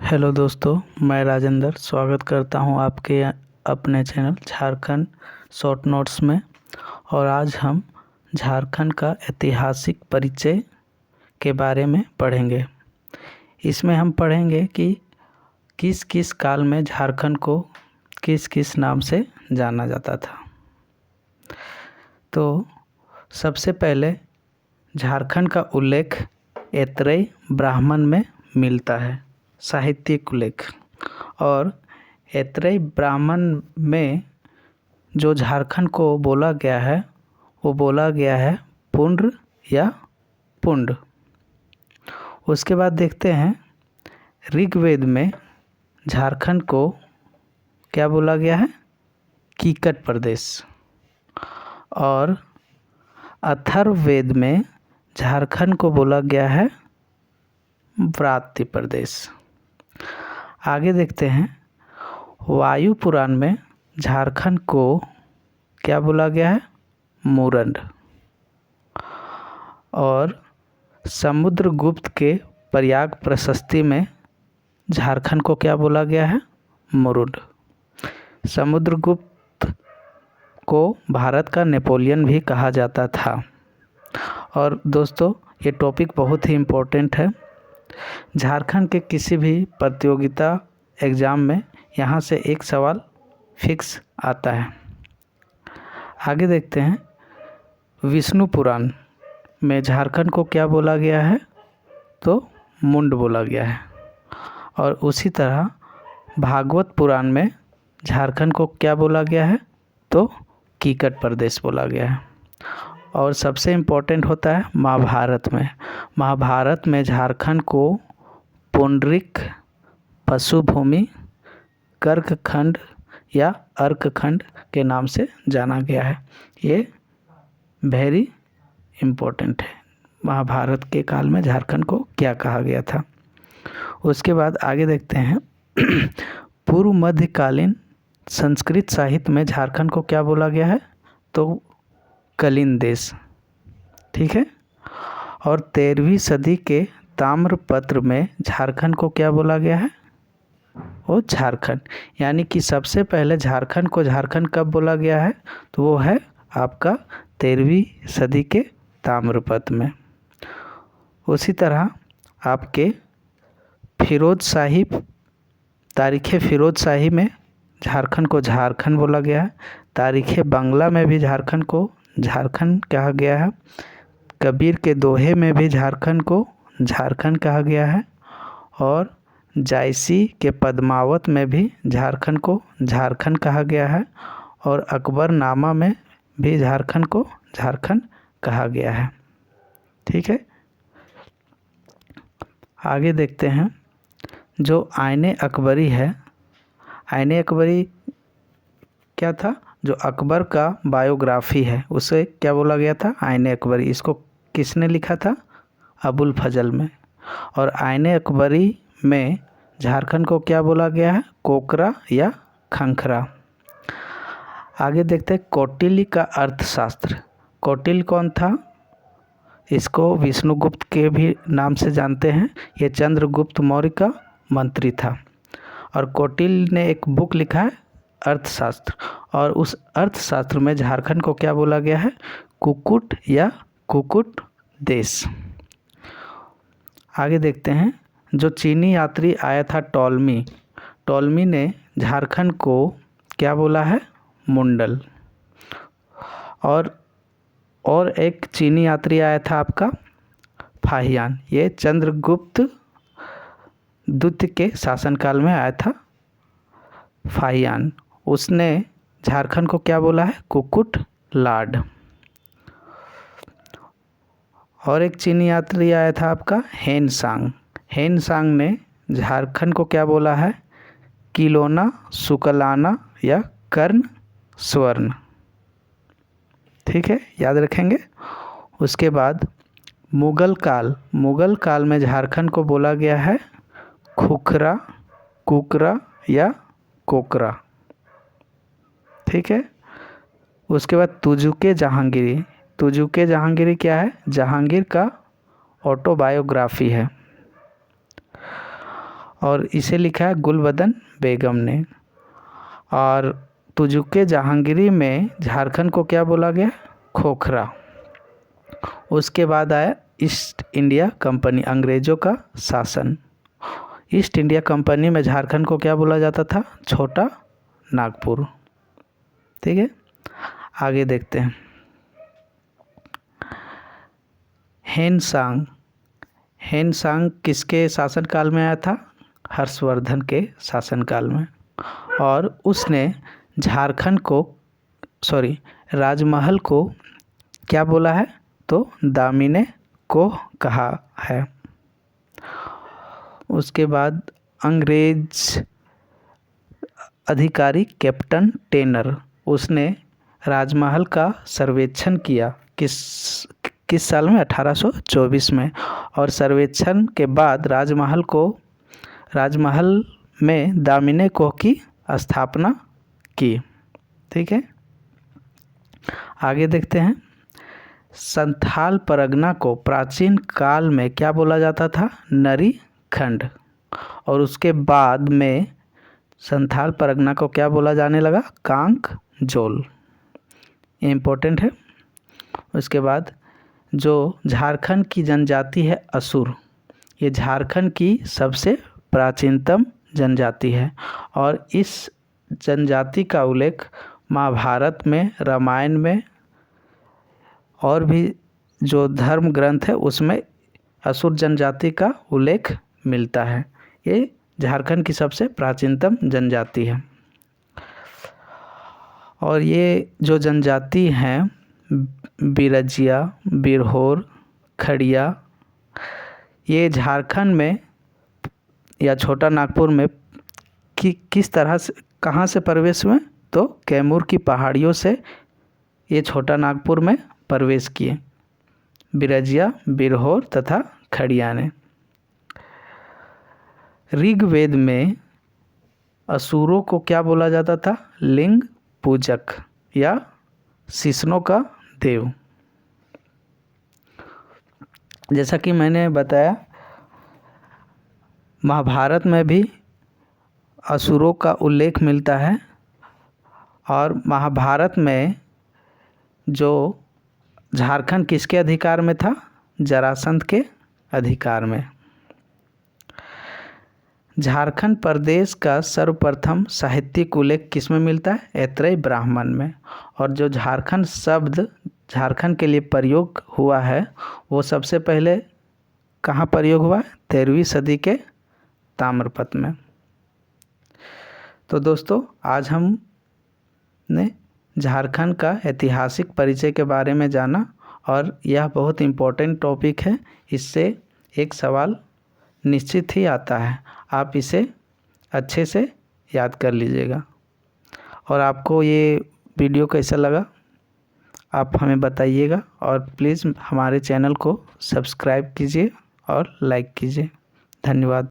Hello दोस्तों, मैं राजेंद्र स्वागत करता हूं आपके अपने चैनल झारखंड शॉर्ट नोट्स में। और आज हम झारखंड का ऐतिहासिक परिचय के बारे में पढ़ेंगे। इसमें हम पढ़ेंगे कि किस किस काल में झारखंड को किस किस नाम से जाना जाता था। तो सबसे पहले झारखंड का उल्लेख ऐत्रेय ब्राह्मण में मिलता है, साहित्यिक उल्लेख। और ऐत्रेय ब्राह्मण में जो झारखंड को बोला गया है वो बोला गया है पुंड्र या पुंड। उसके बाद देखते हैं ऋग्वेद में झारखंड को क्या बोला गया है, कीकट प्रदेश। और अथर्ववेद में झारखंड को बोला गया है व्रात्य प्रदेश। आगे देखते हैं वायु पुराण में झारखंड को क्या बोला गया है, मुरंड। और समुद्रगुप्त के प्रयाग प्रशस्ति में झारखंड को क्या बोला गया है, मुरुड। समुद्रगुप्त को भारत का नेपोलियन भी कहा जाता था। और दोस्तों, ये टॉपिक बहुत ही इम्पोर्टेंट है। झारखंड के किसी भी प्रतियोगिता एग्ज़ाम में यहाँ से एक सवाल फिक्स आता है। आगे देखते हैं विष्णु पुराण में झारखंड को क्या बोला गया है, तो मुंड बोला गया है। और उसी तरह भागवत पुराण में झारखंड को क्या बोला गया है, तो कीकट प्रदेश बोला गया है। और सबसे इम्पोर्टेंट होता है महाभारत में झारखंड को पुंडरिक, पशुभूमि, कर्कखंड या अर्कखंड के नाम से जाना गया है। ये वेरी इम्पोर्टेंट है, महाभारत के काल में झारखंड को क्या कहा गया था। उसके बाद आगे देखते हैं पूर्व मध्यकालीन संस्कृत साहित्य में झारखंड को क्या बोला गया है, तो कलिंग देश। ठीक है। और 13वीं सदी के ताम्रपत्र में झारखंड को क्या बोला गया है, वो झारखंड। यानी कि सबसे पहले झारखंड को झारखंड कब बोला गया है, तो वो है आपका 13वीं सदी के ताम्रपत्र में। उसी तरह आपके तारीख़ फिरोज शाही में झारखंड को झारखंड बोला गया है। तारीख़ बांग्ला में भी झारखंड को झारखंड कहा गया है। कबीर के दोहे में भी झारखंड को झारखंड कहा गया है। और जायसी के पद्मावत में भी झारखंड को झारखंड कहा गया है। और अकबरनामा में भी झारखंड को झारखंड कहा गया है। ठीक है। आगे देखते हैं जो आईने अकबरी है। आईने अकबरी क्या था, जो अकबर का बायोग्राफी है उसे क्या बोला गया था, आईने अकबरी। इसको किसने लिखा था, अबुल फजल में। और आईने अकबरी में झारखंड को क्या बोला गया है, कोकरा या खंखरा। आगे देखते हैं कौटिल्य का अर्थशास्त्र। कौटिल्य कौन था, इसको विष्णुगुप्त के भी नाम से जानते हैं। ये चंद्रगुप्त मौर्य का मंत्री था। और कौटिल्य ने एक बुक लिखा है अर्थशास्त्र। और उस अर्थशास्त्र में झारखंड को क्या बोला गया है, कुकुट या कुकुट देश। आगे देखते हैं जो चीनी यात्री आया था टॉलमी ने झारखंड को क्या बोला है, मुंडल। और एक चीनी यात्री आया था आपका फाहियान। ये चंद्रगुप्त द्वितीय के शासनकाल में आया था फाहियान। उसने झारखंड को क्या बोला है, कुकुट लाड। और एक चीनी यात्री आया था आपका हेनसांग ने झारखंड को क्या बोला है, किलोना, सुकलाना या कर्ण स्वर्ण। ठीक है, याद रखेंगे। उसके बाद मुगल काल में झारखंड को बोला गया है खुखरा, कुकरा या कोकरा। ठीक है। उसके बाद तुजुके जहांगीरी क्या है, जहांगीर का ऑटोबायोग्राफी है। और इसे लिखा है गुलबदन बेगम ने। और तुजुके जहांगीरी में झारखंड को क्या बोला गया? खोखरा। उसके बाद आया ईस्ट इंडिया कंपनी, अंग्रेज़ों का शासन। ईस्ट इंडिया कंपनी में झारखंड को क्या बोला जाता था? छोटा नागपुर। ठीक है, आगे देखते हैं। हेनसांग किसके शासनकाल में आया था? हर्षवर्धन के शासनकाल में। और उसने झारखंड को राजमहल को क्या बोला है? तो दामिने को कहा है। उसके बाद अंग्रेज अधिकारी कैप्टन टेनर, उसने राजमहल का सर्वेक्षण किया किस साल में? 1824 में। और सर्वेक्षण के बाद राजमहल में दामिने कोह की स्थापना की। ठीक है, आगे देखते हैं। संथाल परगना को प्राचीन काल में क्या बोला जाता था? नरी खंड। और उसके बाद में संथाल परगना को क्या बोला जाने लगा? कांक जोल। ये इम्पोर्टेंट है। उसके बाद जो झारखंड की जनजाति है असुर, ये झारखंड की सबसे प्राचीनतम जनजाति है। और इस जनजाति का उल्लेख महाभारत में, रामायण में और भी जो धर्म ग्रंथ है उसमें असुर जनजाति का उल्लेख मिलता है। ये झारखंड की सबसे प्राचीनतम जनजाति है। और ये जो जनजाति हैं बिरजिया, बिरहोर, खड़िया, ये झारखंड में या छोटा नागपुर में किस तरह से, कहाँ से प्रवेश हुए? तो कैमूर की पहाड़ियों से ये छोटा नागपुर में प्रवेश किए, बिरजिया, बिरहोर तथा खड़िया ने। ऋग्वेद में असुरों को क्या बोला जाता था? लिंग पूजक या शिशनों का देव। जैसा कि मैंने बताया, महाभारत में भी असुरों का उल्लेख मिलता है। और महाभारत में जो झारखंड किसके अधिकार में था? जरासंध के अधिकार में। झारखंड प्रदेश का सर्वप्रथम साहित्यिक उल्लेख किस में मिलता है? ऐत्रेय ब्राह्मण में। और जो झारखंड शब्द झारखंड के लिए प्रयोग हुआ है वो सबसे पहले कहाँ प्रयोग हुआ? 13वीं सदी के ताम्रपत्र में। तो दोस्तों, आज हमने झारखंड का ऐतिहासिक परिचय के बारे में जाना और यह बहुत इम्पोर्टेंट टॉपिक है। इससे एक सवाल निश्चित ही आता है, आप इसे अच्छे से याद कर लीजिएगा। और आपको ये वीडियो कैसा लगा आप हमें बताइएगा। और प्लीज़ हमारे चैनल को सब्सक्राइब कीजिए और लाइक कीजिए। धन्यवाद।